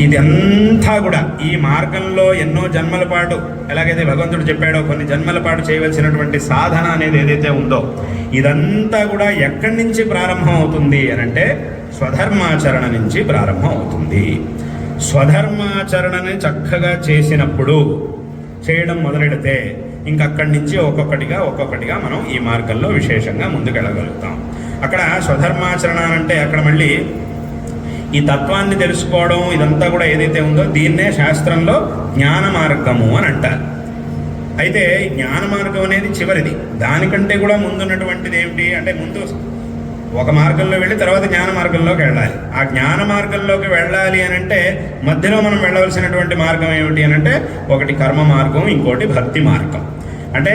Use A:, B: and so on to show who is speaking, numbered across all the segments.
A: ఇదంతా కూడా ఈ మార్గంలో ఎన్నో జన్మల పాటు ఎలాగైతే భగవంతుడు చెప్పాడో కొన్ని జన్మల పాటు చేయవలసినటువంటి సాధన అనేది ఏదైతే ఉందో ఇదంతా కూడా ఎక్కడి నుంచి ప్రారంభం అవుతుంది అనంటే స్వధర్మాచరణ నుంచి ప్రారంభం అవుతుంది. స్వధర్మాచరణని చక్కగా చేసినప్పుడు చేయడం మొదలెడితే ఇంకక్కడి నుంచి ఒక్కొక్కటిగా మనం ఈ మార్గంలో విశేషంగా ముందుకెళ్ళగలుగుతాం. అక్కడ స్వధర్మాచరణ అంటే అక్కడ మళ్ళీ ఈ తత్వాన్ని తెలుసుకోవడం ఇదంతా కూడా ఏదైతే ఉందో దీన్నే శాస్త్రంలో జ్ఞాన మార్గము అని అంటారు. అయితే జ్ఞాన మార్గం అనేది చివరిది. దానికంటే కూడా ముందున్నటువంటిది ఏమిటి అంటే ముందు ఒక మార్గంలో వెళ్ళి తర్వాత జ్ఞాన మార్గంలోకి వెళ్ళాలి. ఆ జ్ఞాన మార్గంలోకి వెళ్ళాలి అని అంటే మధ్యలో మనం వెళ్ళవలసినటువంటి మార్గం ఏమిటి అని అంటే ఒకటి కర్మ మార్గం, ఇంకోటి భక్తి మార్గం. అంటే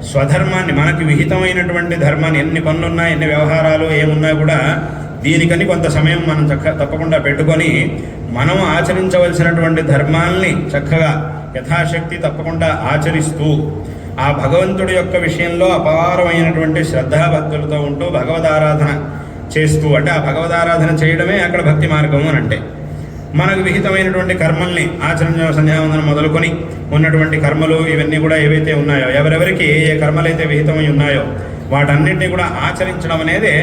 A: స్వధర్మాన్ని మనకి విహితమైనటువంటి ధర్మాన్ని ఎన్ని పనులున్నా ఎన్ని వ్యవహారాలు ఏమున్నా కూడా దీనికని కొంత సమయం మనం తప్పకుండా పెట్టుకొని మనం ఆచరించవలసినటువంటి ధర్మాల్ని చక్కగా యథాశక్తి తప్పకుండా ఆచరిస్తూ ఆ భగవంతుడి యొక్క విషయంలో అపారమైనటువంటి శ్రద్ధాభక్తులతో ఉంటూ భగవదారాధన చేస్తూ అంటే ఆ భగవదారాధన చేయడమే అక్కడ భక్తి మార్గం అని అంటే మనకు విహితమైనటువంటి కర్మల్ని ఆచరణ సంధ్యావందనం మొదలుకొని ఉన్నటువంటి కర్మలు ఇవన్నీ కూడా ఏవైతే ఉన్నాయో ఎవరెవరికి ఏ కర్మలైతే విహితమై ఉన్నాయో వాటన్నింటినీ కూడా ఆచరించడం అనేదే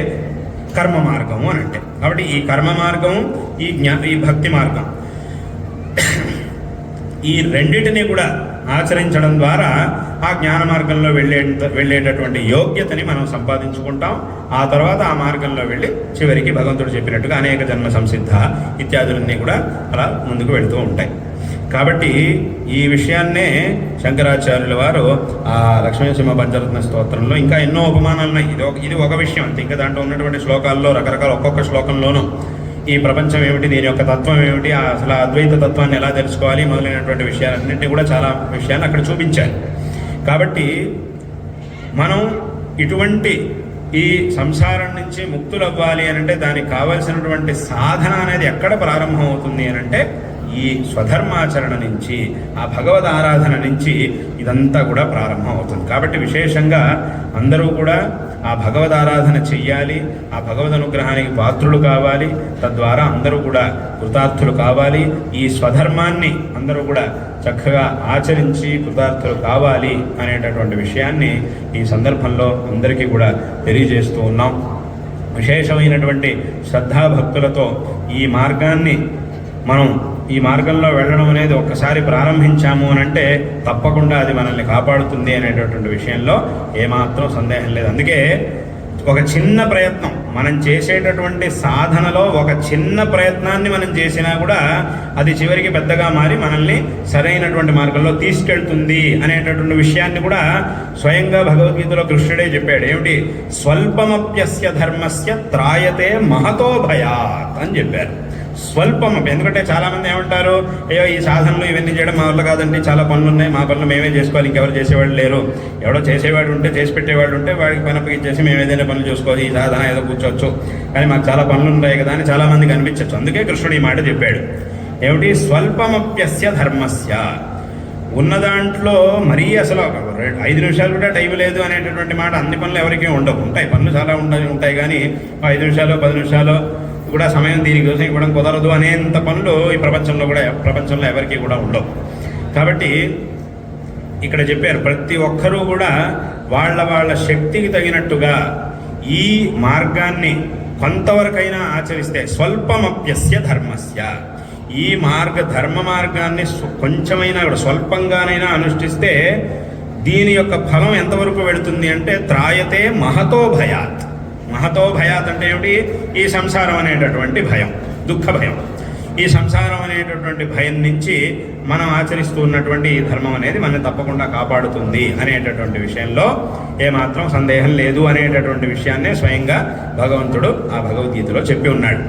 A: కర్మ మార్గము అని అంటే. కాబట్టి ఈ కర్మ మార్గం ఈ భక్తి మార్గం ఈ రెండింటినీ కూడా ఆచరించడం ద్వారా ఆ జ్ఞాన మార్గంలో వెళ్ళేటటువంటి యోగ్యతని మనం సంపాదించుకుంటాం. ఆ తర్వాత ఆ మార్గంలో వెళ్ళి చివరికి భగవంతుడు చెప్పినట్టుగా అనేక జన్మ సంసిద్ధ ఇత్యాదులన్నీ కూడా అలా ముందుకు వెళుతూ ఉంటాయి. కాబట్టి ఈ విషయాన్నే శంకరాచార్యుల వారు ఆ లక్ష్మీనరసింహ పంచరత్న స్తోత్రంలో ఇంకా ఎన్నో ఉపమానాలు ఉన్నాయి. ఇది ఒక విషయం అంతే. ఇంకా దాంట్లో ఉన్నటువంటి శ్లోకాల్లో రకరకాల ఒక్కొక్క శ్లోకంలోనూ ఈ ప్రపంచం ఏమిటి, దీని యొక్క తత్వం ఏమిటి, అసలు అద్వైత తత్వాన్ని ఎలా తెలుసుకోవాలి మొదలైనటువంటి విషయాలన్నింటినీ కూడా చాలా విషయాన్ని అక్కడ చూపించాలి. కాబట్టి మనం ఇటువంటి ఈ సంసారం నుంచి ముక్తులవ్వాలి అని అంటే దానికి కావలసినటువంటి సాధన అనేది ఎక్కడ ప్రారంభం అవుతుంది అని అంటే ఈ స్వధర్మాచరణ నుంచి ఆ భగవద్ ఆరాధన నుంచి ఇదంతా కూడా ప్రారంభం అవుతుంది. కాబట్టి విశేషంగా అందరూ కూడా ఆ భగవద్ ఆరాధన చెయ్యాలి, ఆ భగవద్ అనుగ్రహానికి పాత్రులు కావాలి, తద్వారా అందరూ కూడా కృతార్థులు కావాలి. ఈ స్వధర్మాన్ని అందరూ కూడా చక్కగా ఆచరించి కృతార్థులు కావాలి అనేటటువంటి విషయాన్ని ఈ సందర్భంలో అందరికీ కూడా తెలియజేస్తూ ఉన్నాం. విశేషమైనటువంటి శ్రద్ధాభక్తులతో ఈ మార్గాన్ని మనం ఈ మార్గంలో వెళ్ళడం అనేది ఒక్కసారి ప్రారంభించాము అని అంటే తప్పకుండా అది మనల్ని కాపాడుతుంది అనేటటువంటి విషయంలో ఏమాత్రం సందేహం లేదు. అందుకే ఒక చిన్న ప్రయత్నం మనం చేసేటటువంటి సాధనలో ఒక చిన్న ప్రయత్నాన్ని మనం చేసినా కూడా అది చివరికి పెద్దగా మారి మనల్ని సరైనటువంటి మార్గంలో తీసుకెళ్తుంది అనేటటువంటి విషయాన్ని కూడా స్వయంగా భగవద్గీతలో కృష్ణుడే చెప్పాడు. ఏమిటి? స్వల్పమప్యస్య ధర్మస్య త్రాయతే మహతో భయాత్ అని చెప్పారు. స్వల్పం. ఎందుకంటే చాలామంది ఏమంటారు, అయ్యో ఈ సాధనలు ఇవన్నీ చేయడం మా వల్ల కాదండి, చాలా పనులు ఉన్నాయి, మా పనులు మేమే చేసుకోవాలి, ఇంకెవరు చేసేవాడు లేరు, ఎవడో చేసేవాడు ఉంటే చేసి పెట్టేవాడు ఉంటే వాడికి పని ఇచ్చేసి మేము ఏదైనా పనులు చూసుకోవాలి, ఈ సాధన ఏదో కూర్చోవచ్చు, కానీ మాకు చాలా పనులు ఉన్నాయి కదా అని చాలామందికి అనిపించవచ్చు. అందుకే కృష్ణుడు ఈ మాట చెప్పాడు. ఏమిటి? స్వల్పమప్యస్య ధర్మస్య. ఉన్న దాంట్లో మరీ అసలు 5 నిమిషాలు కూడా టైం లేదు అనేటటువంటి మాట అన్ని పనులు ఎవరికీ ఉండవు. ఉంటాయి పనులు చాలా ఉంటాయి కానీ 5 నిమిషాలు 10 నిమిషాలు కూడా సమయం దీనికోసం ఇవ్వడం కుదరదు అనేంత పనులు ఈ ప్రపంచంలో ఎవరికి కూడా ఉండవు. కాబట్టి ఇక్కడ చెప్పారు ప్రతి ఒక్కరూ కూడా వాళ్ళ శక్తికి తగినట్టుగా ఈ మార్గాన్ని కొంతవరకైనా ఆచరిస్తే స్వల్పమప్యస్య ధర్మస్య, ఈ ధర్మ మార్గాన్ని కొంచెమైనా కూడా స్వల్పంగానైనా అనుష్ఠిస్తే దీని యొక్క ఫలం ఎంతవరకు వెళుతుంది అంటే త్రాయతే మహతో భయాత్. మహతో భయాత్ అంటే ఏమిటి? ఈ సంసారం అనేటటువంటి భయం, దుఃఖ భయం. ఈ సంసారం అనేటటువంటి భయం నుంచి మనం ఆచరిస్తూ ఉన్నటువంటి ఈ ధర్మం అనేది మనల్ని తప్పకుండా కాపాడుతుంది అనేటటువంటి విషయంలో ఏమాత్రం సందేహం లేదు అనేటటువంటి విషయాన్నే స్వయంగా భగవంతుడు ఆ భగవద్గీతలో చెప్పి ఉన్నాడు.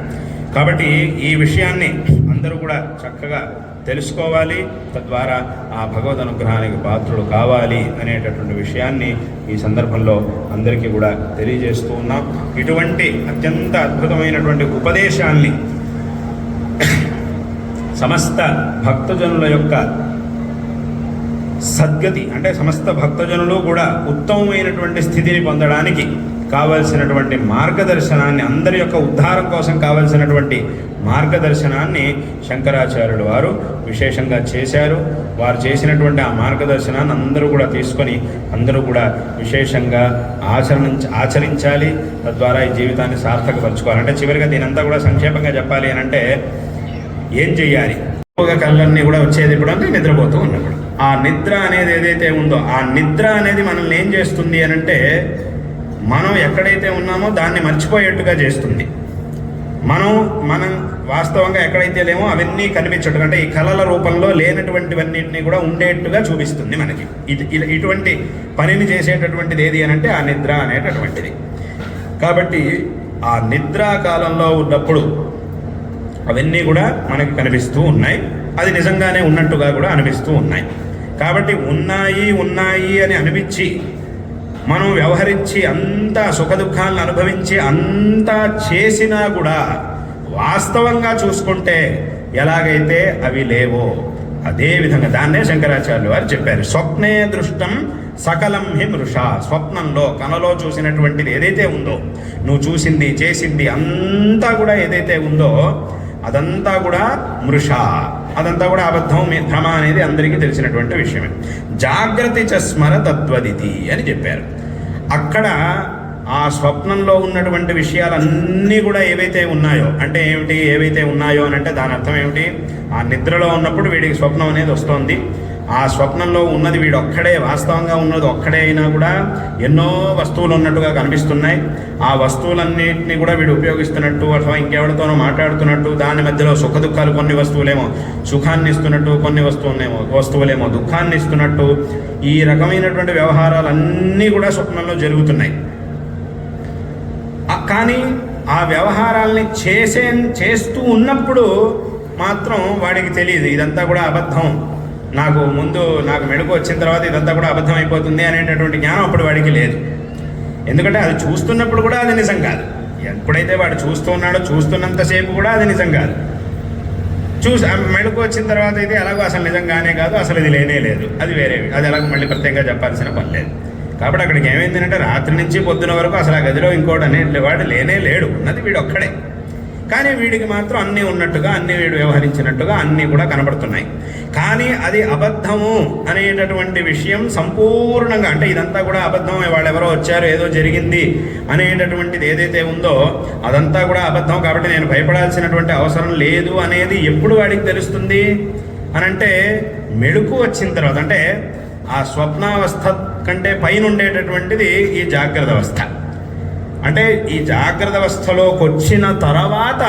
A: కాబట్టి ఈ విషయాన్ని అందరూ కూడా చక్కగా తెలుసుకోవాలి, తద్వారా ఆ భగవద్ అనుగ్రహానికి పాత్రులు కావాలి అనేటటువంటి విషయాన్ని ఈ సందర్భంలో అందరికీ కూడా తెలియజేస్తూ ఉన్నాం. ఇటువంటి అత్యంత అద్భుతమైనటువంటి ఉపదేశాల్ని సమస్త భక్తజనుల యొక్క సద్గతి అంటే సమస్త భక్తజనులు కూడా ఉత్తమమైనటువంటి స్థితిని పొందడానికి కావలసినటువంటి మార్గదర్శనాన్ని, అందరి యొక్క ఉద్ధారం కోసం కావలసినటువంటి మార్గదర్శనాన్ని శంకరాచార్యులు వారు విశేషంగా చేశారు. వారు చేసినటువంటి ఆ మార్గదర్శనాన్ని అందరూ కూడా తీసుకొని అందరూ కూడా విశేషంగా ఆచరించాలి. తద్వారా ఈ జీవితాన్ని సార్థకపరచుకోవాలి. అంటే చివరిగా దీనంతా కూడా సంక్షేపంగా చెప్పాలి అని అంటే ఏం చెయ్యాలి? కళ్ళన్నీ కూడా వచ్చేది ఇప్పుడు అంటే నిద్రపోతూ ఉన్నప్పుడు. ఆ నిద్ర అనేది ఏదైతే ఉందో, ఆ నిద్ర అనేది మనల్ని ఏం చేస్తుంది అని అంటే మనం ఎక్కడైతే ఉన్నామో దాన్ని మర్చిపోయేట్టుగా చేస్తుంది. మనం వాస్తవంగా ఎక్కడైతే లేమో అవన్నీ కనిపించట్టుగా, అంటే ఈ కళల రూపంలో లేనటువంటివన్నింటినీ కూడా ఉండేట్టుగా చూపిస్తుంది మనకి. ఇటువంటి పనిని చేసేటటువంటిది ఏది అని అంటే ఆ నిద్ర అనేటటువంటిది. కాబట్టి ఆ నిద్రా కాలంలో ఉన్నప్పుడు అవన్నీ కూడా మనకి కనిపిస్తూ ఉన్నాయి. అది నిజంగానే ఉన్నట్టుగా కూడా అనిపిస్తూ ఉన్నాయి. కాబట్టి ఉన్నాయి అని అనిపించి మనం వ్యవహరించి అంతా సుఖదుఖాలను అనుభవించి అంతా చేసినా కూడా వాస్తవంగా చూసుకుంటే ఎలాగైతే అవి లేవో అదే విధంగా దాన్నే శంకరాచార్యులు వారు చెప్పారు. స్వప్నే దృష్టం సకలం హి మృష. స్వప్నంలో కలలో చూసినటువంటిది ఏదైతే ఉందో, నువ్వు చూసింది చేసింది అంతా కూడా ఏదైతే ఉందో అదంతా కూడా మృష, అదంతా కూడా అబద్ధం, భ్రమ అనేది అందరికీ తెలిసినటువంటి విషయమే. జాగ్రత్త చ స్మర తద్వదితి అని చెప్పారు. అక్కడ ఆ స్వప్నంలో ఉన్నటువంటి విషయాలన్నీ కూడా ఏవైతే ఉన్నాయో, అంటే ఏమిటి ఏవైతే ఉన్నాయో అని అంటే దాని అర్థం ఏమిటి? ఆ నిద్రలో ఉన్నప్పుడు వీడికి స్వప్నం అనేది వస్తోంది. ఆ స్వప్నంలో ఉన్నది వీడు ఒక్కడే, వాస్తవంగా ఉన్నది ఒక్కడే అయినా కూడా ఎన్నో వస్తువులు ఉన్నట్టుగా కనిపిస్తున్నాయి. ఆ వస్తువులన్నింటినీ కూడా వీడు ఉపయోగిస్తున్నట్టు అథవా ఇంకెవరితోనో మాట్లాడుతున్నట్టు, దాని మధ్యలో సుఖ దుఃఖాలు, కొన్ని వస్తువులేమో సుఖాన్ని ఇస్తున్నట్టు, కొన్ని వస్తువులేమో దుఃఖాన్ని ఇస్తున్నట్టు, ఈ రకమైనటువంటి వ్యవహారాలన్నీ కూడా స్వప్నంలో జరుగుతున్నాయి. కానీ ఆ వ్యవహారాల్ని చేస్తూ ఉన్నప్పుడు మాత్రం వాడికి తెలియదు ఇదంతా కూడా అబద్ధం, నాకు మెడుకు వచ్చిన తర్వాత ఇదంతా కూడా అబద్ధం అయిపోతుంది అనేటటువంటి జ్ఞానం అప్పుడు వాడికి లేదు. ఎందుకంటే అది చూస్తున్నప్పుడు కూడా అది నిజం కాదు. ఎప్పుడైతే వాడు చూస్తూ ఉన్నాడో చూస్తున్నంతసేపు కూడా అది నిజం కాదు. మెడుకు వచ్చిన తర్వాత అయితే ఎలాగో అసలు నిజంగానే కాదు, అసలు ఇది లేనే లేదు, అది వేరేవి, అది ఎలాగో మళ్ళీ ప్రత్యేకంగా చెప్పాల్సిన పని లేదు. కాబట్టి అక్కడికి ఏమైందంటే రాత్రి నుంచి పొద్దున వరకు అసలు ఆ గదిలో ఇంకోటి వాడు లేనే లేడు, ఉన్నది వీడు ఒక్కడే. కానీ వీడికి మాత్రం అన్నీ ఉన్నట్టుగా, అన్నీ వీడు వ్యవహరించినట్టుగా అన్నీ కూడా కనబడుతున్నాయి. కానీ అది అబద్ధము అనేటటువంటి విషయం సంపూర్ణంగా, అంటే ఇదంతా కూడా అబద్ధం, వాళ్ళెవరో వచ్చారు ఏదో జరిగింది అనేటటువంటిది ఏదైతే ఉందో అదంతా కూడా అబద్ధం, కాబట్టి నేను భయపడాల్సినటువంటి అవసరం లేదు అనేది ఎప్పుడు వాడికి తెలుస్తుంది అనంటే మెడుకు వచ్చిన తర్వాత. అంటే ఆ స్వప్నావస్థ కంటే పైన ఉండేటటువంటిది ఈ జాగ్రత్త అవస్థ. అంటే ఈ జాగ్రత్త అవస్థలోకి వచ్చిన తర్వాత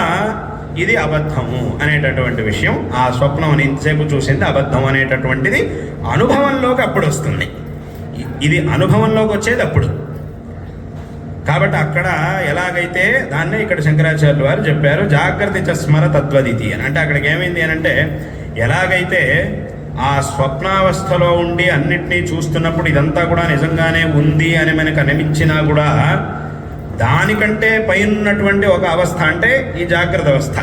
A: ఇది అబద్ధము అనేటటువంటి విషయం, ఆ స్వప్నం ఇంతసేపు చూసింది అబద్ధం అనేటటువంటిది అనుభవంలోకి అప్పుడు వస్తుంది. ఇది అనుభవంలోకి వచ్చేది అప్పుడు. కాబట్టి అక్కడ ఎలాగైతే దాన్నే ఇక్కడ శంకరాచార్యులు వారు చెప్పారు, జాగ్రత్త చ స్మర తద్వదితి అని. అంటే అక్కడికి ఏమైంది అని అంటే ఎలాగైతే ఆ స్వప్నావస్థలో ఉండి అన్నిటినీ చూస్తున్నప్పుడు ఇదంతా కూడా నిజంగానే ఉంది అని మనకు అనిపించినా కూడా దానికంటే పైన ఉన్నటువంటి ఒక అవస్థ అంటే ఈ జాగ్రత్త అవస్థ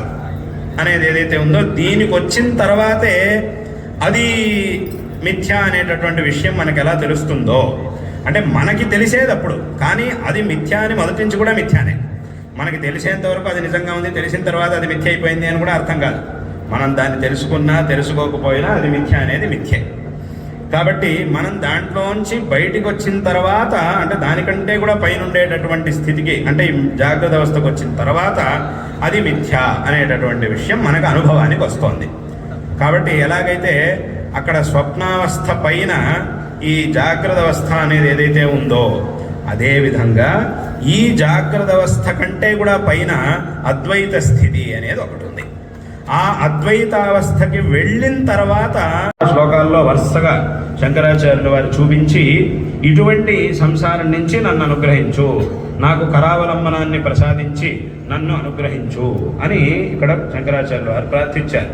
A: అనేది ఏదైతే ఉందో దీనికి వచ్చిన తర్వాతే అది మిథ్యా అనేటటువంటి విషయం మనకు ఎలా తెలుస్తుందో, అంటే మనకి తెలిసేది అప్పుడు, కానీ అది మిథ్యా అని మొదటి నుంచి కూడా మిథ్యానే. మనకి తెలిసేంత వరకు అది నిజంగా ఉంది, తెలిసిన తర్వాత అది మిథ్య అయిపోయింది అని కూడా అర్థం కాదు. మనం దాన్ని తెలుసుకున్నా తెలుసుకోకపోయినా అది మిథ్య అనేది మిథ్యే. కాబట్టి మనం దాంట్లోంచి బయటికి వచ్చిన తర్వాత, అంటే దానికంటే కూడా పైన ఉండేటటువంటి స్థితికి, అంటే జాగ్రత్త అవస్థకు వచ్చిన తర్వాత అది మిథ్య అనేటటువంటి విషయం మనకు అనుభవానికి వస్తుంది. కాబట్టి ఎలాగైతే అక్కడ స్వప్నావస్థ పైన ఈ జాగ్రత్త అవస్థ అనేది ఏదైతే ఉందో అదేవిధంగా ఈ జాగ్రత్త అవస్థ కంటే కూడా పైన అద్వైత స్థితి అనేది ఒకటి ఉంది. ఆ అద్వైతావస్థకి వెళ్ళిన తర్వాత శ్లోకాల్లో వరుసగా శంకరాచార్యులు వారు చూపించి ఇటువంటి సంసారం నుంచి నన్ను అనుగ్రహించు, నాకు కరావలంబనాన్ని ప్రసాదించి నన్ను అనుగ్రహించు అని ఇక్కడ శంకరాచార్యులు వారు ప్రార్థించారు.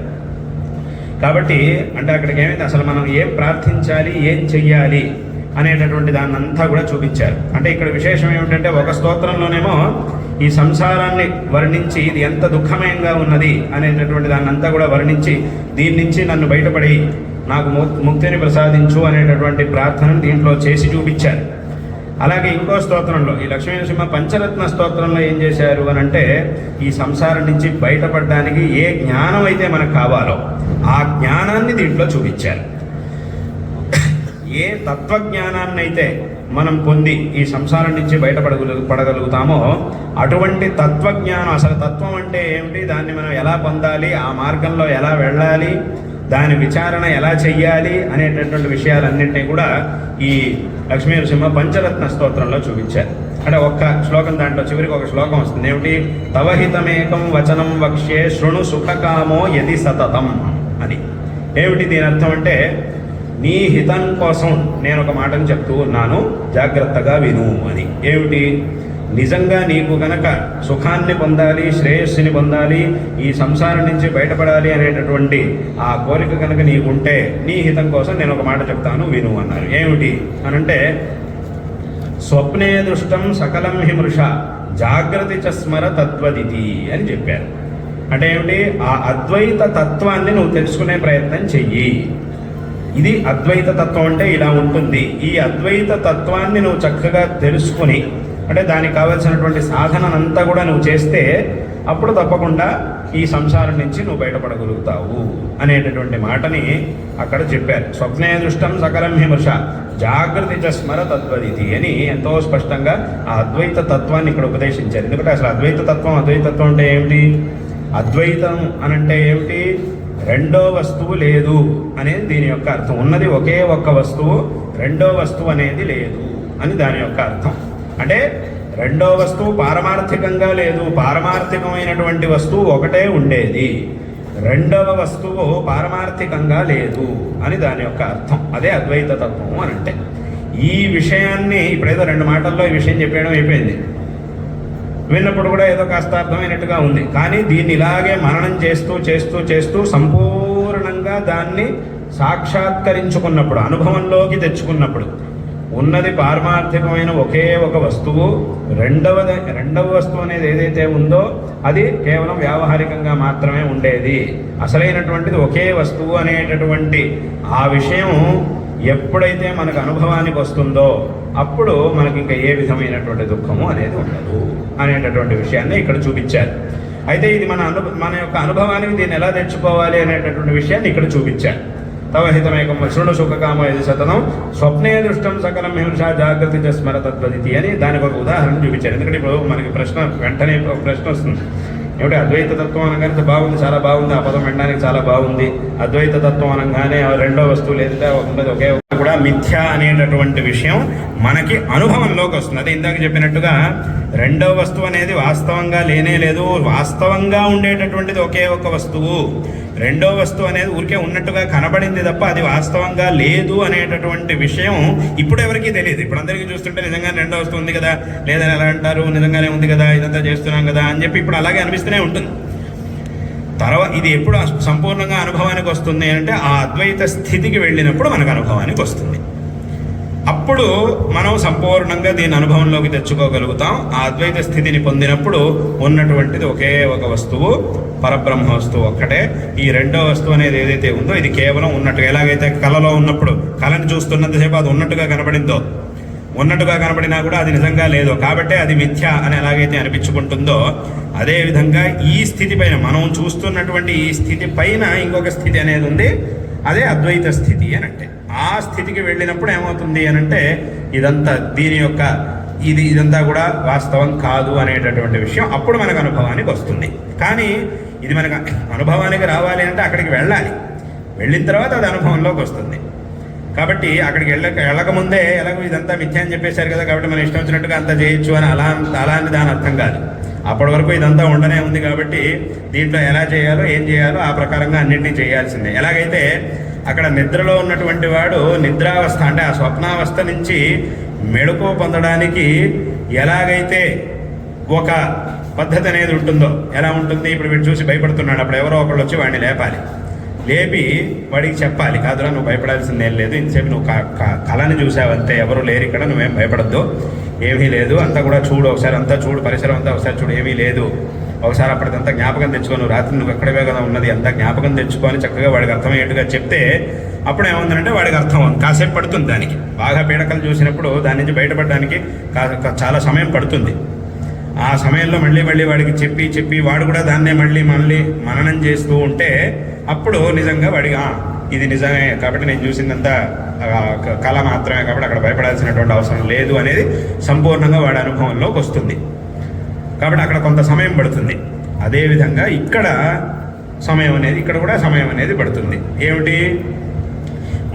A: కాబట్టి అంటే అక్కడికి ఏమైంది, అసలు మనం ఏం ప్రార్థించాలి, ఏం చెయ్యాలి అనేటటువంటి దాన్ని అంతా కూడా చూపించారు. అంటే ఇక్కడ విశేషం ఏమిటంటే ఒక స్తోత్రంలోనేమో ఈ సంసారాన్ని వర్ణించి ఇది ఎంత దుఃఖమయంగా ఉన్నది అనేటటువంటి దాన్ని అంతా కూడా వర్ణించి దీని నుంచి నన్ను బయటపడి నాకు ముక్తిని ప్రసాదించు అనేటటువంటి ప్రార్థనను దీంట్లో చేసి చూపించారు. అలాగే ఇంకో స్తోత్రంలో ఈ లక్ష్మీ నరసింహ పంచరత్న స్తోత్రంలో ఏం చేశారు అని అంటే, ఈ సంసారం నుంచి బయటపడడానికి ఏ జ్ఞానం అయితే మనకు కావాలో ఆ జ్ఞానాన్ని దీంట్లో చూపించారు. ఏ తత్వజ్ఞానాన్ని అయితే మనం పొంది ఈ సంసారం నుంచి పడగలుగుతామో అటువంటి తత్వజ్ఞానం, అసలు తత్వం అంటే ఏమిటి, దాన్ని మనం ఎలా పొందాలి, ఆ మార్గంలో ఎలా వెళ్ళాలి, దాని విచారణ ఎలా చెయ్యాలి అనేటటువంటి విషయాలన్నింటినీ కూడా ఈ లక్ష్మీ నరసింహ పంచరత్న స్తోత్రంలో చూపించారు. అంటే ఒక్క శ్లోకం, దాంట్లో చివరికి ఒక శ్లోకం వస్తుంది. ఏమిటి? తవహితమేకం వచనం వక్ష్యే శృణు సుఖకామో యది సతతం అని. ఏమిటి దీని అర్థం అంటే, నీ హితం కోసం నేను ఒక మాటను చెప్తూ ఉన్నాను, జాగ్రత్తగా విను అని. ఏమిటి? నిజంగా నీకు గనక సుఖాన్ని పొందాలి, శ్రేయస్సుని పొందాలి, ఈ సంసారం నుంచి బయటపడాలి అనేటటువంటి ఆ కోరిక కనుక నీకుంటే నీ హితం కోసం నేను ఒక మాట చెప్తాను, విను అన్నారు. ఏమిటి అనంటే, స్వప్నే దృష్టం సకలం హి మృష జాగ్రత్త చ స్మర తత్వదితి అని చెప్పారు. అంటే ఏమిటి? ఆ అద్వైత తత్వాన్ని నువ్వు తెలుసుకునే ప్రయత్నం చెయ్యి. ఇది అద్వైత తత్వం అంటే ఇలా ఉంటుంది. ఈ అద్వైత తత్వాన్ని నువ్వు చక్కగా తెలుసుకుని, అంటే దానికి కావాల్సినటువంటి సాధనంతా కూడా నువ్వు చేస్తే అప్పుడు తప్పకుండా ఈ సంసారం నుంచి నువ్వు బయటపడగలుగుతావు అనేటటువంటి మాటని అక్కడ చెప్పారు. స్వప్నే దృష్టం సకలం హిమర్ష జాగ్రత్త చ స్మర తత్వదితి అని ఎంతో స్పష్టంగా ఆ అద్వైత తత్వాన్ని ఇక్కడ ఉపదేశించారు. ఎందుకంటే అసలు అద్వైత తత్వం అంటే ఏమిటి? అద్వైతం అనంటే ఏమిటి? రెండో వస్తువు లేదు అనేది దీని యొక్క అర్థం. ఉన్నది ఒకే ఒక్క వస్తువు, రెండో వస్తువు అనేది లేదు అని దాని యొక్క అర్థం. అంటే రెండో వస్తువు పారమార్థికంగా లేదు, పారమార్థికమైనటువంటి వస్తువు ఒకటే ఉండేది, రెండవ వస్తువు పారమార్థికంగా లేదు అని దాని యొక్క అర్థం. అదే అద్వైత తత్వం అని అంటే. ఈ విషయాన్ని ఇప్పుడేదో 2 మాటల్లో ఈ విషయం చెప్పేయడం అయిపోయింది. విన్నప్పుడు కూడా ఏదో కాస్త అర్థమైనట్టుగా ఉంది. కానీ దీన్ని ఇలాగే మననం చేస్తూ చేస్తూ చేస్తూ సంపూర్ణంగా దాన్ని సాక్షాత్కరించుకున్నప్పుడు, అనుభవంలోకి తెచ్చుకున్నప్పుడు, ఉన్నది పారమార్థికమైన ఒకే ఒక వస్తువు, రెండవ వస్తువు అనేది ఏదైతే ఉందో అది కేవలం వ్యావహారికంగా మాత్రమే ఉండేది, అసలైనటువంటిది ఒకే వస్తువు అనేటటువంటి ఆ విషయం ఎప్పుడైతే మనకు అనుభవానికి వస్తుందో అప్పుడు మనకి ఇంకా ఏ విధమైనటువంటి దుఃఖము అనేది ఉండదు అనేటటువంటి విషయాన్ని ఇక్కడ చూపించారు. అయితే ఇది మన యొక్క అనుభవానికి దీన్ని ఎలా తెచ్చుకోవాలి అనేటటువంటి విషయాన్ని ఇక్కడ చూపించారు. తవహితమేకం శృణు సుఖకామో యది సతతం స్వప్నే దృష్టం సకలం హింసా జాగ్రత్త చ స్మర తత్వదితి అని దానికి ఒక ఉదాహరణ చూపించారు. ఎందుకంటే ఇప్పుడు మనకి వెంటనే ఒక ప్రశ్న వస్తుంది. ఏమిటి? అద్వైత తత్వం అనగానే బాగుంది, చాలా బాగుంది, ఆ పదం వినడానికి చాలా బాగుంది. అద్వైత తత్వం అనగానే రెండో వస్తువు లేదా ఉన్నది ఒకే కూడా మిథ్య అనేటటువంటి విషయం మనకి అనుభవంలోకి వస్తుంది. అదే ఇందాక చెప్పినట్టుగా రెండో వస్తువు అనేది వాస్తవంగా లేనే లేదు, వాస్తవంగా ఉండేటటువంటిది ఒకే ఒక వస్తువు. రెండో వస్తువు అనేది ఊరికే ఉన్నట్టుగా కనబడింది తప్ప అది వాస్తవంగా లేదు అనేటటువంటి విషయం ఇప్పుడు ఎవరికీ తెలియదు. ఇప్పుడు అందరికీ చూస్తుంటే నిజంగానే రెండో వస్తువు ఉంది కదా, లేదని ఎలా అంటారు, నిజంగానే ఉంది కదా, ఇదంతా చేస్తున్నాం కదా అని చెప్పి ఇప్పుడు అలాగే అనిపిస్తూనే ఉంటుంది. తర్వాత ఇది ఎప్పుడు సంపూర్ణంగా అనుభవానికి వస్తుంది అంటే ఆ అద్వైత స్థితికి వెళ్ళినప్పుడు మనకు అనుభవానికి వస్తుంది. అప్పుడు మనం సంపూర్ణంగా దీని అనుభవంలోకి తెచ్చుకోగలుగుతాం. ఆ అద్వైత స్థితిని పొందినప్పుడు ఉన్నటువంటిది ఒకే ఒక వస్తువు, పరబ్రహ్మ వస్తువు ఒక్కటే. ఈ రెండో వస్తువు అనేది ఏదైతే ఉందో ఇది కేవలం ఉన్నట్టుగా, ఎలాగైతే కళలో ఉన్నప్పుడు కళను చూస్తున్నంతసేపు అది ఉన్నట్టుగా కనబడిందో, ఉన్నట్టుగా కనబడినా కూడా అది నిజంగా లేదు కాబట్టి అది మిథ్య అని ఎలాగైతే అనిపించుకుంటుందో, అదేవిధంగా ఈ స్థితి పైన మనం చూస్తున్నటువంటి ఈ స్థితి పైన ఇంకొక స్థితి అనేది ఉంది, అదే అద్వైత స్థితి అని అంటే. ఆ స్థితికి వెళ్ళినప్పుడు ఏమవుతుంది అని అంటే ఇదంతా దీని యొక్క ఇదంతా కూడా వాస్తవం కాదు అనేటటువంటి విషయం అప్పుడు మనకు అనుభవానికి వస్తుంది. కానీ ఇది మనకు అనుభవానికి రావాలి అంటే అక్కడికి వెళ్ళాలి, వెళ్ళిన తర్వాత అది అనుభవంలోకి వస్తుంది. కాబట్టి అక్కడికి వెళ్ళకముందే ఎలాగో ఇదంతా మిథ్య అని చెప్పేశారు కదా కాబట్టి మనం ఇష్టం వచ్చినట్టుగా అంతా చేయొచ్చు అని అలా అని దాని అర్థం కాదు. అప్పటి వరకు ఇదంతా ఉండనే ఉంది కాబట్టి దీంట్లో ఎలా చేయాలో ఏం చేయాలో ఆ ప్రకారంగా అన్నింటినీ చేయాల్సిందే. ఎలాగైతే అక్కడ నిద్రలో ఉన్నటువంటి వాడు నిద్రావస్థ అంటే ఆ స్వప్నావస్థ నుంచి మెళకువ పొందడానికి ఎలాగైతే ఒక పద్ధతి అనేది ఉంటుందో, ఎలా ఉంటుంది, ఇప్పుడు వీడు చూసి భయపడుతున్నాడు, అప్పుడు ఎవరో ఒకళ్ళు వచ్చి వాడిని లేపాలి, లేపి వాడికి చెప్పాలి, కాదురా నువ్వు భయపడాల్సిందేం లేదు, ఇంతసేపు నువ్వు కళని చూసావంతే, ఎవరు లేరు ఇక్కడ, నువ్వేం భయపడద్దు, ఏమీ లేదు, అంతా కూడా చూడు, ఒకసారి అంతా చూడు, పరిసరం అంతా ఒకసారి చూడు, ఏమీ లేదు ఒకసారి అప్పటికంతా జ్ఞాపకం తెచ్చుకొని రాత్రి నువ్వు ఎక్కడవే కదా ఉన్నది అంతా జ్ఞాపకం తెచ్చుకొని చక్కగా వాడికి అర్థమయ్యేట్టుగా చెప్తే అప్పుడు ఏముందంటే వాడికి అర్థం అవుతుంది. కాసేపు పడుతుంది దానికి, బాగా పీడకలు చూసినప్పుడు దాని నుంచి బయటపడడానికి చాలా సమయం పడుతుంది. ఆ సమయంలో మళ్ళీ వాడికి చెప్పి వాడు కూడా దాన్నే మళ్ళీ మననం చేస్తూ ఉంటే అప్పుడు నిజంగా వాడికి ఇది నిజమే కాబట్టి నేను చూసిందంతా కళ మాత్రమే కాబట్టి అక్కడ భయపడాల్సినటువంటి అవసరం లేదు అనేది సంపూర్ణంగా వాడి అనుభవంలోకి వస్తుంది. కాబట్టి అక్కడ కొంత సమయం పడుతుంది. అదేవిధంగా ఇక్కడ కూడా సమయం అనేది పడుతుంది. ఏమిటి,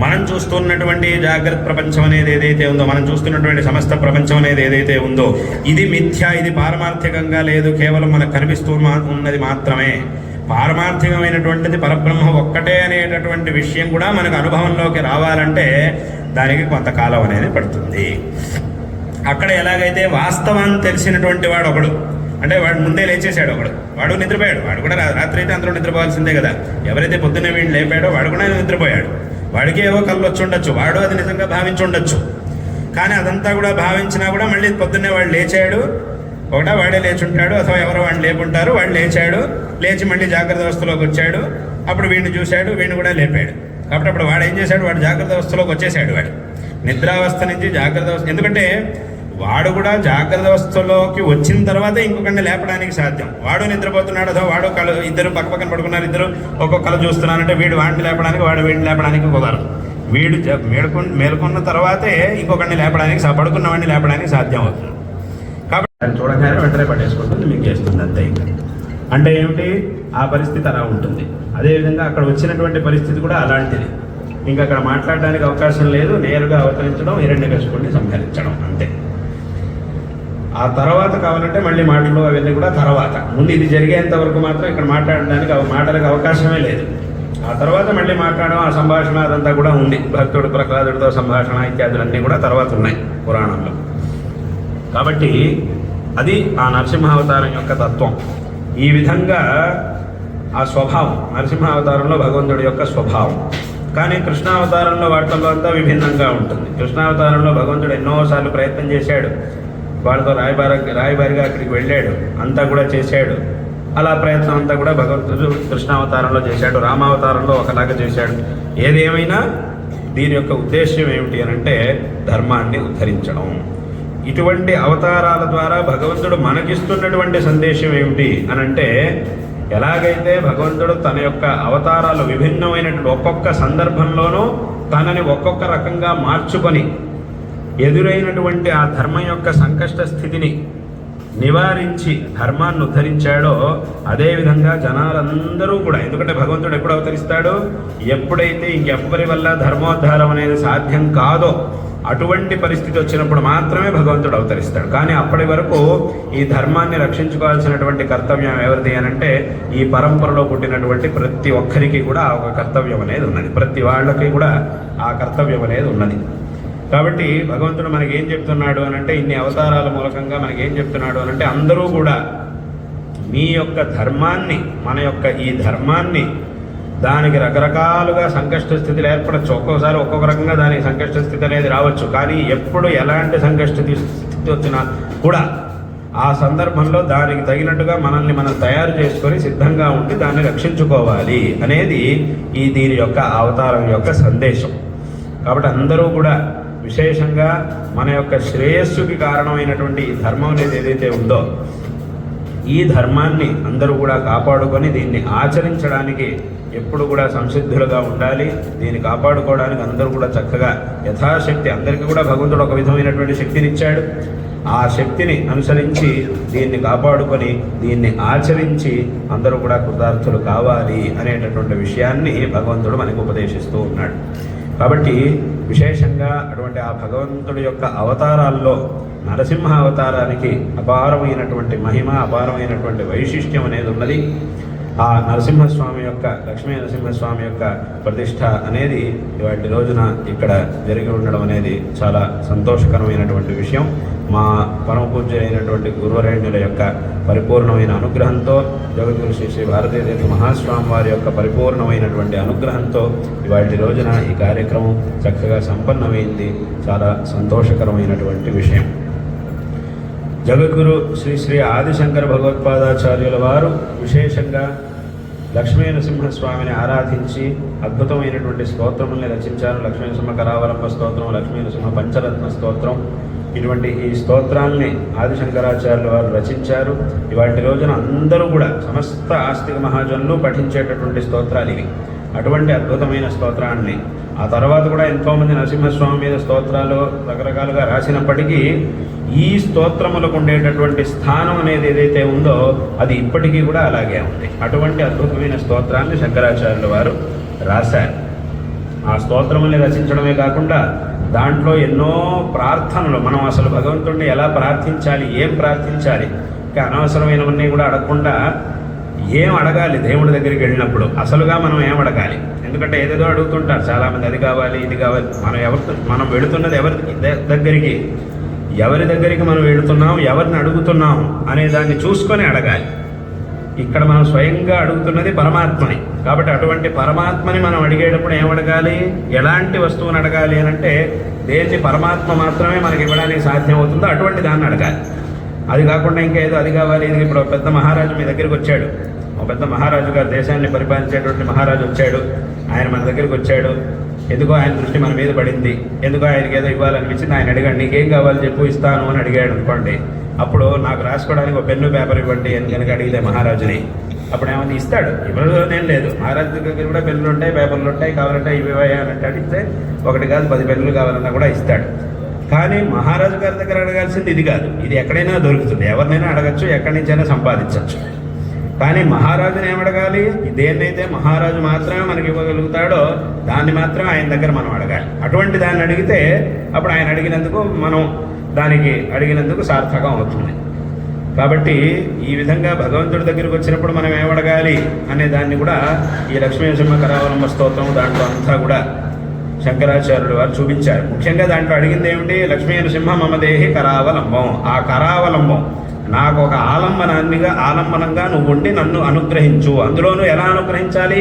A: మనం చూస్తున్నటువంటి జాగ్రత్త ప్రపంచం అనేది ఏదైతే ఉందో, మనం చూస్తున్నటువంటి సమస్త ప్రపంచం అనేది ఏదైతే ఉందో ఇది మిథ్య, ఇది పారమార్థికంగా లేదు, కేవలం మనకు కనిపిస్తూ ఉన్నది మాత్రమే. పారమార్థికమైనటువంటిది పరబ్రహ్మ ఒక్కటే అనేటటువంటి విషయం కూడా మనకు అనుభవంలోకి రావాలంటే దానికి కొంతకాలం అనేది పడుతుంది. అక్కడ ఎలాగైతే వాస్తవాన్ని తెలిసినటువంటి వాడు ఒకడు, అంటే వాడు ముందే లేచేసాడు, వాడు నిద్రపోయాడు, వాడు కూడా రాత్రి అయితే అందరూ నిద్రపోవాల్సిందే కదా. ఎవరైతే పొద్దున్నే వీడిని లేపాడో వాడు కూడా నిద్రపోయాడు. వాడికి ఏవో కళ్ళు వచ్చి ఉండొచ్చు, వాడు అది నిజంగా భావించి ఉండొచ్చు. కానీ అదంతా కూడా భావించినా కూడా మళ్ళీ పొద్దున్నే వాడు లేచాడు, వాడే లేచుంటాడు, అథవా ఎవరో వాడిని లేపుంటారు, వాడు లేచాడు, లేచి మళ్ళీ జాగ్రత్త అవస్థలోకి వచ్చాడు, అప్పుడు వీడిని చూశాడు, వీడిని కూడా లేపాడు. కాబట్టి అప్పుడు వాడు ఏం చేశాడు, వాడు జాగ్రత్త అవస్థలోకి వచ్చేసాడు. వాడు నిద్రావస్థ నుంచి జాగ్రత్త అవస్థ, ఎందుకంటే వాడు కూడా జాగ్రత్త అవస్థలోకి వచ్చిన తర్వాత ఇంకొకరిని లేపడానికి సాధ్యం. వాడు నిద్రపోతున్నాడు, అథవా వాడు ఇద్దరు పక్కన పడుకున్నారు, ఇద్దరు ఒక్కొక్క కళ చూస్తున్నారంటే వీడు వాడిని లేపడానికి, వాడు వీడిని లేపడానికి కుదరదు. వీడు మేలుకున్న తర్వాతే ఇంకొకరిని లేపడానికి, పడుకున్న వాడిని లేపడానికి సాధ్యం అవుతుంది. కాబట్టి అది చూడగానే వెంటనే పట్టేసుకుంటుంది, మీకు చేస్తుంది అంతే. అంటే ఏమిటి, ఆ పరిస్థితి అలా ఉంటుంది. అదేవిధంగా అక్కడ వచ్చినటువంటి పరిస్థితి కూడా అలాంటిది. ఇంకా అక్కడ మాట్లాడడానికి అవకాశం లేదు, నేరుగా అవతరించడం, హిరణ్యకశిపుడిని సంహరించడం అంతే. ఆ తర్వాత కావాలంటే మళ్ళీ మాటలు అవన్నీ కూడా తర్వాత, ముందు ఇది జరిగేంత వరకు మాత్రం ఇక్కడ మాట్లాడడానికి మాటలకు అవకాశమే లేదు. ఆ తర్వాత మళ్ళీ మాట్లాడడం, ఆ సంభాషణ అదంతా కూడా ఉంది. భక్తుడు ప్రహ్లాదుడితో సంభాషణ ఇత్యాదులన్నీ కూడా తర్వాత ఉన్నాయి పురాణంలో. కాబట్టి అది ఆ నరసింహావతారం యొక్క తత్వం. ఈ విధంగా ఆ స్వభావం నరసింహావతారంలో భగవంతుడి యొక్క స్వభావం. కానీ కృష్ణావతారంలో వాటిల్లో అంతా విభిన్నంగా ఉంటుంది. కృష్ణావతారంలో భగవంతుడు ఎన్నోసార్లు ప్రయత్నం చేశాడు, వాళ్ళతో రాయబారిగా అక్కడికి వెళ్ళాడు, అంతా కూడా చేశాడు. అలా ప్రయత్నం అంతా కూడా భగవంతుడు కృష్ణావతారంలో చేశాడు, రామావతారంలో ఒకలాగా చేశాడు. ఏదేమైనా దీని యొక్క ఉద్దేశ్యం ఏమిటి అని అంటే ధర్మాన్ని ఉద్ధరించడం. ఇటువంటి అవతారాల ద్వారా భగవంతుడు మనకిస్తున్నటువంటి సందేశం ఏమిటి అని అంటే, ఎలాగైతే భగవంతుడు తన యొక్క అవతారాలు విభిన్నమైనటువంటి ఒక్కొక్క సందర్భంలోనూ తనని ఒక్కొక్క రకంగా మార్చుకొని ఎదురైనటువంటి ఆ ధర్మం యొక్క సంకష్ట స్థితిని నివారించి ధర్మాన్ని ఉద్ధరించాడో, అదేవిధంగా జనాలందరూ కూడా, ఎందుకంటే భగవంతుడు ఎప్పుడు అవతరిస్తాడో, ఎప్పుడైతే ఇంకెవ్వరి వల్ల ధర్మోద్ధారం అనేది సాధ్యం కాదో అటువంటి పరిస్థితి వచ్చినప్పుడు మాత్రమే భగవంతుడు అవతరిస్తాడు. కానీ అప్పటి వరకు ఈ ధర్మాన్ని రక్షించుకోవాల్సినటువంటి కర్తవ్యం ఎవరిది అని అంటే, ఈ పరంపరలో పుట్టినటువంటి ప్రతి ఒక్కరికి కూడా ఒక కర్తవ్యం అనేది ఉన్నది, ప్రతి వాళ్ళకి కూడా ఆ కర్తవ్యం అనేది ఉన్నది. కాబట్టి భగవంతుడు మనకి ఏం చెప్తున్నాడు అని అంటే, ఇన్ని అవతారాల మూలకంగా మనకి ఏం చెప్తున్నాడు అని అంటే, అందరూ కూడా మీ యొక్క ధర్మాన్ని, మన యొక్క ఈ ధర్మాన్ని, దానికి రకరకాలుగా సంకష్ట స్థితిలు ఏర్పడచ్చు. ఒక్కోసారి ఒక్కొక్క రకంగా దానికి సంకష్ట స్థితి అనేది రావచ్చు. కానీ ఎప్పుడు ఎలాంటి సంకష్ట స్థితి వచ్చినా కూడా ఆ సందర్భంలో దానికి తగినట్టుగా మనల్ని మనం తయారు చేసుకొని సిద్ధంగా ఉండి దాన్ని రక్షించుకోవాలి అనేది ఈ దీని యొక్క అవతారం యొక్క సందేశం. కాబట్టి అందరూ కూడా విశేషంగా మన యొక్క శ్రేయస్సుకి కారణమైనటువంటి ఈ ధర్మం అనేది ఏదైతే ఉందో, ఈ ధర్మాన్ని అందరూ కూడా కాపాడుకొని దీన్ని ఆచరించడానికి ఎప్పుడు కూడా సంసిద్ధులుగా ఉండాలి. దీన్ని కాపాడుకోవడానికి అందరూ కూడా చక్కగా యథాశక్తి, అందరికీ కూడా భగవంతుడు ఒక విధమైనటువంటి శక్తినిచ్చాడు. ఆ శక్తిని అనుసరించి దీన్ని కాపాడుకొని దీన్ని ఆచరించి అందరూ కూడా కృతార్థులు కావాలి అనేటటువంటి విషయాన్ని భగవంతుడు మనకు ఉపదేశిస్తూ ఉన్నాడు. కాబట్టి విశేషంగా అటువంటి ఆ భగవంతుడి యొక్క అవతారాల్లో నరసింహ అవతారానికి అపారమైనటువంటి మహిమ, అపారమైనటువంటి వైశిష్ట్యం అనేది ఉన్నది. ఆ నరసింహస్వామి యొక్క, లక్ష్మీ నరసింహస్వామి యొక్క ప్రతిష్ట అనేది ఇవాటి రోజున ఇక్కడ జరిగి ఉండడం అనేది చాలా సంతోషకరమైనటువంటి విషయం. మా పరమ పూజ్యులైనటువంటి గురువరేణ్యుల యొక్క పరిపూర్ణమైన అనుగ్రహంతో, జగద్గురు శ్రీ శ్రీ భారతీయ తీర్థ మహాస్వామి వారి యొక్క పరిపూర్ణమైనటువంటి అనుగ్రహంతో ఇవాటి రోజున ఈ కార్యక్రమం చక్కగా సంపన్నమైంది. చాలా సంతోషకరమైనటువంటి విషయం. జగద్గురు శ్రీ శ్రీ ఆదిశంకర భగవత్పాదాచార్యుల వారు విశేషంగా లక్ష్మీ నరసింహస్వామిని ఆరాధించి అద్భుతమైనటువంటి స్తోత్రముల్ని రచించారు. లక్ష్మీ నరసింహ కరావలంబ స్తోత్రం, లక్ష్మీ నరసింహ పంచరత్న స్తోత్రం, ఇటువంటి ఈ స్తోత్రాల్ని ఆదిశంకరాచార్యుల వారు రచించారు. ఇవాటి రోజున అందరూ కూడా సమస్త ఆస్తిక మహాజనులు పఠించేటటువంటి స్తోత్రాలు ఇవి. అటువంటి అద్భుతమైన స్తోత్రాన్ని ఆ తర్వాత కూడా ఎంతోమంది నరసింహస్వామి మీద స్తోత్రాలు రకరకాలుగా రాసినప్పటికీ ఈ స్తోత్రములకు ఉండేటటువంటి స్థానం అనేది ఏదైతే ఉందో అది ఇప్పటికీ కూడా అలాగే ఉంది. అటువంటి అద్భుతమైన స్తోత్రాన్ని శంకరాచార్యుల వారు రాశారు. ఆ స్తోత్రముల్ని రచించడమే కాకుండా దాంట్లో ఎన్నో ప్రార్థనలు, మనం అసలు భగవంతుడిని ఎలా ప్రార్థించాలి, ఏం ప్రార్థించాలి, ఇంకా అనవసరమైనవన్నీ కూడా అడగకుండా ఏం అడగాలి దేవుడి దగ్గరికి వెళ్ళినప్పుడు, అసలుగా మనం ఏం అడగాలి. ఎందుకంటే ఏదేదో అడుగుతుంటారు చాలామంది, అది కావాలి ఇది కావాలి. మనం వెళుతున్నది ఎవరి దగ్గరికి మనం వెళుతున్నాం, ఎవరిని అడుగుతున్నాం అనే దాన్ని చూసుకొని అడగాలి. ఇక్కడ మనం స్వయంగా అడుగుతున్నది పరమాత్మని. కాబట్టి అటువంటి పరమాత్మని మనం అడిగేటప్పుడు ఏం అడగాలి, ఎలాంటి వస్తువుని అడగాలి అని అంటే దేన్ని పరమాత్మ మాత్రమే మనకి ఇవ్వడానికి సాధ్యం అవుతుందో అటువంటి దాన్ని అడగాలి. అది కాకుండా ఇంకేదో అది కావాలి ఇది. ఇప్పుడు పెద్ద మహారాజు మీ దగ్గరికి వచ్చాడు, ఒక పెద్ద మహారాజు గారు, దేశాన్ని పరిపాలించేటువంటి మహారాజు వచ్చాడు. ఆయన మన దగ్గరికి వచ్చాడు, ఎందుకో ఆయన దృష్టి మన మీద పడింది, ఎందుకో ఆయనకి ఏదో ఇవ్వాలనిపించింది. ఆయన అడిగాడు, నీకేం కావాలి చెప్పు ఇస్తాను అని అడిగాడు అనుకోండి. అప్పుడు నాకు రాసుకోవడానికి ఒక పెన్ను పేపర్ ఇవ్వండి అని కనుక అడిగితే మహారాజుని, అప్పుడు ఏమన్నా ఇస్తాడు. ఇవ్వడం లేదు, మహారాజు దగ్గర కూడా పెన్నులు ఉంటాయి, పేపర్లు ఉంటాయి, కావాలంటే ఇవ్వయా అని అడిగితే 1 కాదు 10 పెన్నులు కావాలన్నా కూడా ఇస్తాడు. కానీ మహారాజు గారి దగ్గర అడగాల్సింది ఇది కాదు. ఇది ఎక్కడైనా దొరుకుతుంది, ఎవరినైనా అడగచ్చు, ఎక్కడి నుంచైనా సంపాదించవచ్చు. కానీ మహారాజుని ఏమడగాలి, దేన్నైతే మహారాజు మాత్రమే మనకి ఇవ్వగలుగుతాడో దాన్ని మాత్రమే ఆయన దగ్గర మనం అడగాలి. అటువంటి దాన్ని అడిగితే అప్పుడు ఆయన అడిగినందుకు మనం దానికి అడిగినందుకు సార్థకం అవుతుంది. కాబట్టి ఈ విధంగా భగవంతుడి దగ్గరికి వచ్చినప్పుడు మనం ఏమడగాలి అనే దాన్ని కూడా ఈ లక్ష్మీ నరసింహ కరావలంబ స్తోత్రం దాంట్లో అంతా కూడా శంకరాచార్యులు వారు చూపించారు. ముఖ్యంగా దాంట్లో అడిగింది ఏమిటి, లక్ష్మీ నరసింహ మమ దేహి కరావలంబం. ఆ కరావలంబం నాకు ఒక ఆలంబనంగా నువ్వు ఉండి నన్ను అనుగ్రహించు. అందులోనూ ఎలా అనుగ్రహించాలి,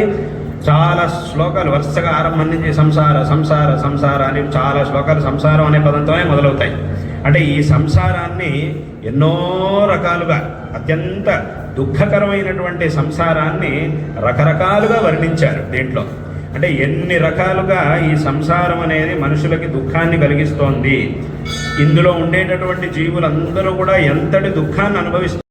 A: చాలా శ్లోకాలు వరుసగా ఆరంభం నుంచి సంసార సంసార సంసార అని చాలా శ్లోకాలు సంసారం అనే పదంతోనే మొదలవుతాయి. అంటే ఈ సంసారాన్ని ఎన్నో రకాలుగా, అత్యంత దుఃఖకరమైనటువంటి సంసారాన్ని రకరకాలుగా వర్ణించారు దీంట్లో. అంటే ఎన్ని రకాలుగా ఈ సంసారం అనేది మనుషులకి దుఃఖాన్ని కలిగిస్తోంది, ఇందులో ఉండేటటువంటి జీవులందరూ కూడా ఎంతటి దుఃఖాన్ని అనుభవిస్తారు.